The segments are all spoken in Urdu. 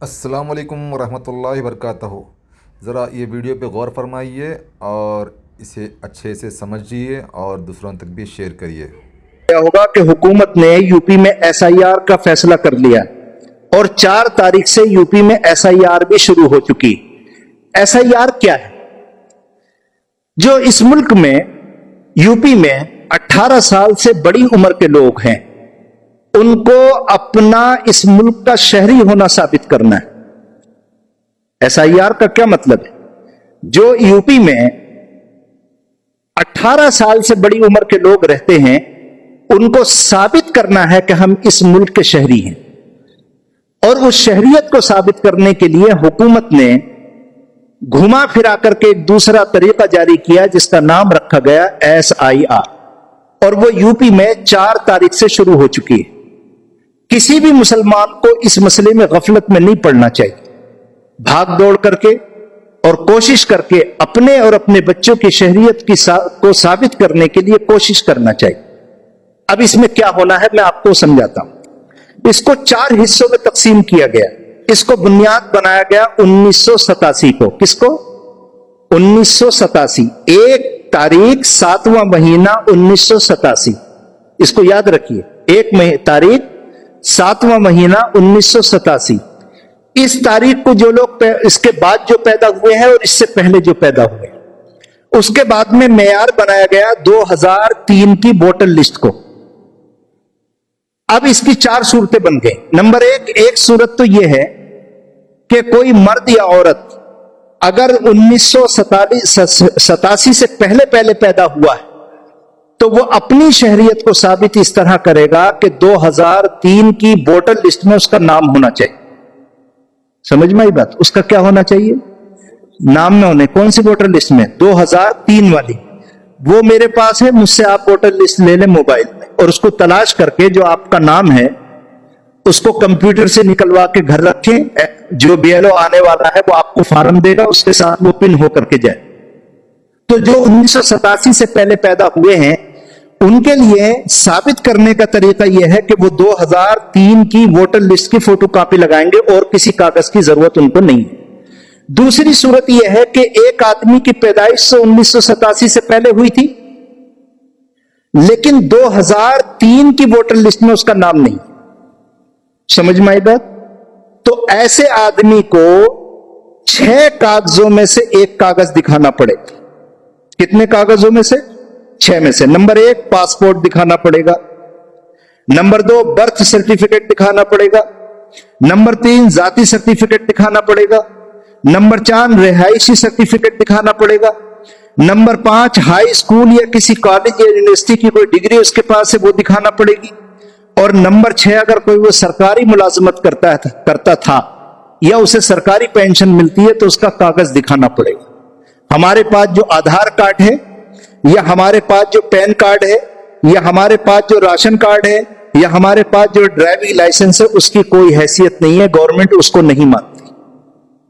السلام علیکم ورحمۃ اللہ وبرکاتہ۔ ذرا یہ ویڈیو پہ غور فرمائیے اور اسے اچھے سے سمجھیے اور دوسروں تک بھی شیئر کریے۔ کیا ہوگا کہ حکومت نے یو پی میں ایس آئی آر کا فیصلہ کر لیا اور 4 تاریخ سے یو پی میں ایس آئی آر بھی شروع ہو چکی۔ ایس آئی آر کیا ہے؟ جو اس ملک میں یو پی میں 18 سال سے بڑی عمر کے لوگ ہیں ان کو اپنا اس ملک کا شہری ہونا ثابت کرنا ہے۔ ایس آئی آر کا کیا مطلب ہے؟ جو یو پی میں 18 سال سے بڑی عمر کے لوگ رہتے ہیں ان کو ثابت کرنا ہے کہ ہم اس ملک کے شہری ہیں، اور اس شہریت کو ثابت کرنے کے لیے حکومت نے گھما پھرا کر کے ایک دوسرا طریقہ جاری کیا جس کا نام رکھا گیا ایس آئی آر، اور وہ یو پی میں 4 تاریخ سے شروع ہو چکی ہے۔ کسی بھی مسلمان کو اس مسئلے میں غفلت میں نہیں پڑنا چاہیے، بھاگ دوڑ کر کے اور کوشش کر کے اپنے اور اپنے بچوں کی شہریت کو ثابت کرنے کے لیے کوشش کرنا چاہیے۔ اب اس میں کیا ہونا ہے میں آپ کو سمجھاتا ہوں۔ اس کو 4 حصوں میں تقسیم کیا گیا۔ اس کو بنیاد بنایا گیا 1987 کو۔ کس کو؟ 1987، 1 تاریخ 7واں مہینہ 1987۔ اس کو یاد رکھیے، 1 تاریخ 7واں مہینہ 1987۔ اس تاریخ کو جو لوگ اس کے بعد جو پیدا ہوئے ہیں اور اس سے پہلے جو پیدا ہوئے ہیں، اس کے بعد میں معیار بنایا گیا 2003 کی ووٹر لسٹ کو۔ اب اس کی 4 صورتیں بن گئی۔ نمبر 1 صورت تو یہ ہے کہ کوئی مرد یا عورت اگر 1987 سے پہلے پیدا ہوا ہے تو وہ اپنی شہریت کو ثابت اس طرح کرے گا کہ 2003 کی ووٹر لسٹ میں اس کا نام ہونا چاہیے۔ سمجھ میں آئی بات؟ اس کا کیا ہونا چاہیے؟ نام نہ ہونے۔ کون سی ووٹر لسٹ میں؟ 2003 والی۔ وہ میرے پاس ہے، مجھ سے آپ ووٹر لسٹ لے لیں موبائل میں، اور اس کو تلاش کر کے جو آپ کا نام ہے اس کو کمپیوٹر سے نکلوا کے گھر رکھیں۔ جو بی ایل او آنے والا ہے وہ آپ کو فارم دے گا، اس کے ساتھ وہ پن ہو کر کے جائے۔ تو جو 1987 سے پہلے پیدا ہوئے ہیں ان کے لیے ثابت کرنے کا طریقہ یہ ہے کہ وہ 2003 کی ووٹر لسٹ کی فوٹو کاپی لگائیں گے اور کسی کاغذ کی ضرورت ان کو نہیں ہے۔ دوسری صورت یہ ہے کہ ایک آدمی کی پیدائش 1987 سے پہلے ہوئی تھی لیکن 2003 کی ووٹر لسٹ میں اس کا نام نہیں۔ سمجھ میں آئی بات؟ تو ایسے آدمی کو 6 کاغذوں میں سے 1 کاغذ دکھانا پڑے گا۔ کتنے کاغذوں میں سے؟ 6 میں سے۔ نمبر 1 پاسپورٹ دکھانا پڑے گا۔ نمبر 2 برتھ سرٹیفکیٹ دکھانا پڑے گا۔ نمبر 3 ذاتی سرٹیفکیٹ دکھانا پڑے گا۔ نمبر 4 رہائشی سرٹیفکیٹ دکھانا پڑے گا۔ نمبر 5 ہائی اسکول یا کسی کالج یا یونیورسٹی کی کوئی ڈگری اس کے پاس ہے وہ دکھانا پڑے گی۔ اور نمبر 6 اگر کوئی وہ سرکاری ملازمت کرتا تھا یا اسے سرکاری پینشن ملتی ہے تو اس کا کاغذ دکھانا پڑے گا۔ ہمارے پاس جو آدھار کارڈ ہے یا ہمارے پاس جو پین کارڈ ہے یا ہمارے پاس جو راشن کارڈ ہے یا ہمارے پاس جو ڈرائیونگ لائسنس ہے اس کی کوئی حیثیت نہیں ہے، گورنمنٹ اس کو نہیں مانتی۔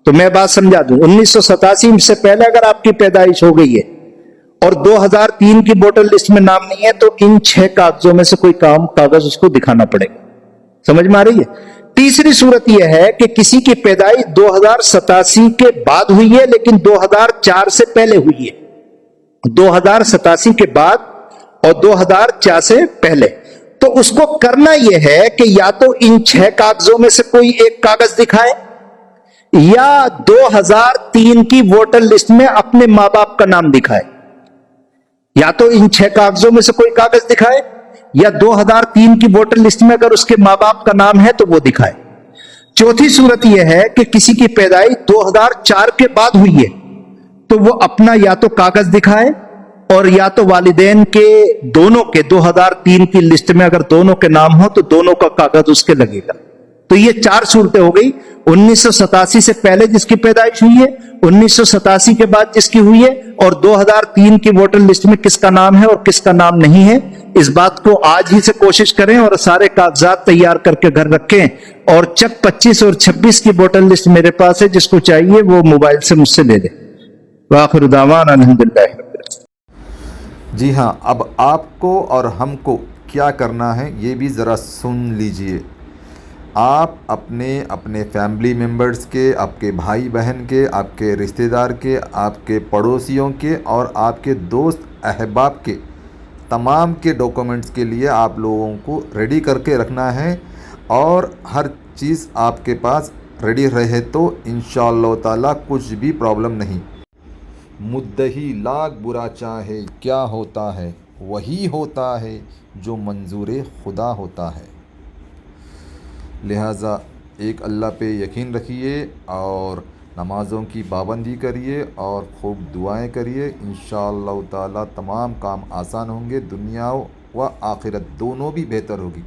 تو میں بات سمجھا دوں، 1987 سے پہلے اگر آپ کی پیدائش ہو گئی ہے اور 2003 کی ووٹر لسٹ میں نام نہیں ہے تو ان 6 کاغذوں میں سے کوئی کاغذ اس کو دکھانا پڑے گا۔ سمجھ میں آ رہی ہے؟ تیسری صورت یہ ہے کہ کسی کی پیدائش 2087 کے بعد ہوئی ہے لیکن 2004 سے پہلے ہوئی ہے۔ 2087 کے بعد اور 2004 سے پہلے، تو اس کو کرنا یہ ہے کہ یا تو ان 6 کاغذوں میں سے کوئی 1 کاغذ دکھائے یا 2003 کی ووٹر لسٹ میں اپنے ماں باپ کا نام دکھائے۔ یا تو ان 6 کاغذوں میں سے کوئی کاغذ دکھائے یا 2003 کی ووٹر لسٹ میں اگر اس کے ماں باپ کا نام ہے تو وہ دکھائے۔ چوتھی صورت یہ ہے کہ کسی کی پیدائش 2004 کے بعد ہوئی ہے تو وہ اپنا یا تو کاغذ دکھائے اور یا تو والدین کے دونوں کے 2003 کی لسٹ میں اگر دونوں کے نام ہو تو دونوں کا کاغذ اس کے لگے گا۔ تو یہ 4 صورتیں ہو گئی، 1987 سے پہلے جس کی پیدائش ہوئی ہے، 1987 کے بعد جس کی ہوئی ہے، اور 2003 کی ووٹر لسٹ میں کس کا نام ہے اور کس کا نام نہیں ہے۔ اس بات کو آج ہی سے کوشش کریں اور سارے کاغذات تیار کر کے گھر رکھیں، اور چک 25 اور 26 کی ووٹر لسٹ میرے پاس ہے، جس کو چاہیے وہ موبائل سے مجھ سے لے لے۔ وآخر دعوانا الحمدللہ رب العالمین۔ جی ہاں، اب آپ کو اور ہم کو کیا کرنا ہے یہ بھی ذرا سن لیجئے۔ آپ اپنے فیملی ممبرز کے، آپ کے بھائی بہن کے، آپ کے رشتہ دار کے، آپ کے پڑوسیوں کے اور آپ کے دوست احباب کے تمام کے ڈاکومنٹس کے لیے آپ لوگوں کو ریڈی کر کے رکھنا ہے، اور ہر چیز آپ کے پاس ریڈی رہے تو انشاءاللہ تعالیٰ کچھ بھی پرابلم نہیں۔ مدعی لاکھ برا چاہے کیا ہوتا ہے، وہی ہوتا ہے جو منظور خدا ہوتا ہے۔ لہٰذا ایک اللہ پہ یقین رکھیے اور نمازوں کی پابندی کریے اور خوب دعائیں کریے، انشاءاللہ تعالیٰ تمام کام آسان ہوں گے، دنیا و آخرت دونوں بھی بہتر ہوگی۔